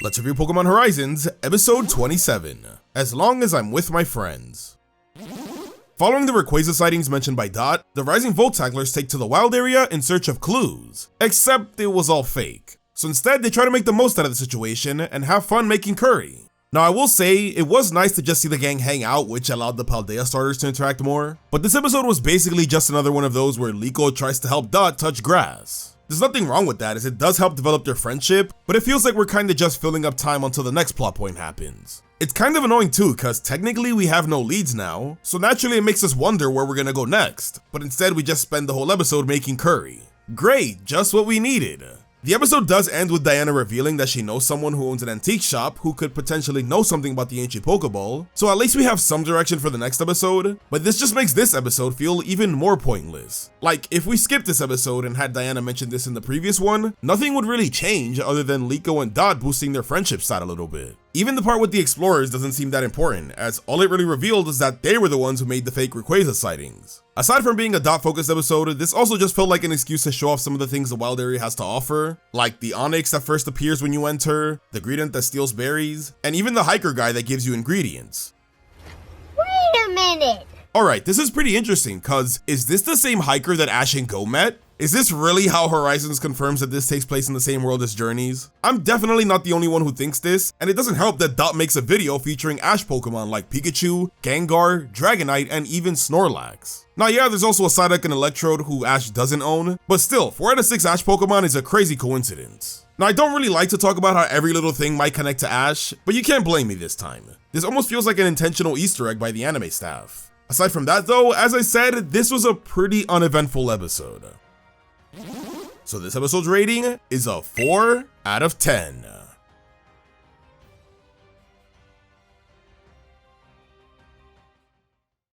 Let's review Pokemon Horizons, episode 27, As Long as I'm With My Friends. Following the Rayquaza sightings mentioned by Dot, the Rising Voltacklers take to the wild area in search of clues, except it was all fake. So instead, they try to make the most out of the situation and have fun making curry. Now I will say, it was nice to just see the gang hang out, which allowed the Paldea starters to interact more, but this episode was basically just another one of those where Liko tries to help Dot touch grass. There's nothing wrong with that, as it does help develop their friendship, but it feels like we're kinda just filling up time until the next plot point happens. It's kind of annoying too, cause technically we have no leads now, so naturally it makes us wonder where we're gonna go next, but instead we just spend the whole episode making curry. Great, just what we needed. The episode does end with Diana revealing that she knows someone who owns an antique shop who could potentially know something about the ancient Pokeball, so at least we have some direction for the next episode, but this just makes this episode feel even more pointless. Like, if we skipped this episode and had Diana mention this in the previous one, nothing would really change other than Liko and Dot boosting their friendship side a little bit. Even the part with the explorers doesn't seem that important, as all it really revealed is that they were the ones who made the fake Rayquaza sightings. Aside from being a Dot-focused episode, this also just felt like an excuse to show off some of the things the wild area has to offer, like the Onix that first appears when you enter, the Greedent that steals berries, and even the hiker guy that gives you ingredients. Wait a minute! Alright, this is pretty interesting, cause is this the same hiker that Ash and Go met? Is this really how Horizons confirms that this takes place in the same world as Journeys? I'm definitely not the only one who thinks this, and it doesn't help that Dot makes a video featuring Ash Pokemon like Pikachu, Gengar, Dragonite, and even Snorlax. Now yeah, there's also a Psyduck and Electrode who Ash doesn't own, but still, 4 out of 6 Ash Pokemon is a crazy coincidence. Now I don't really like to talk about how every little thing might connect to Ash, but you can't blame me this time. This almost feels like an intentional Easter egg by the anime staff. Aside from that though, as I said, this was a pretty uneventful episode. So this episode's rating is a 4 out of 10.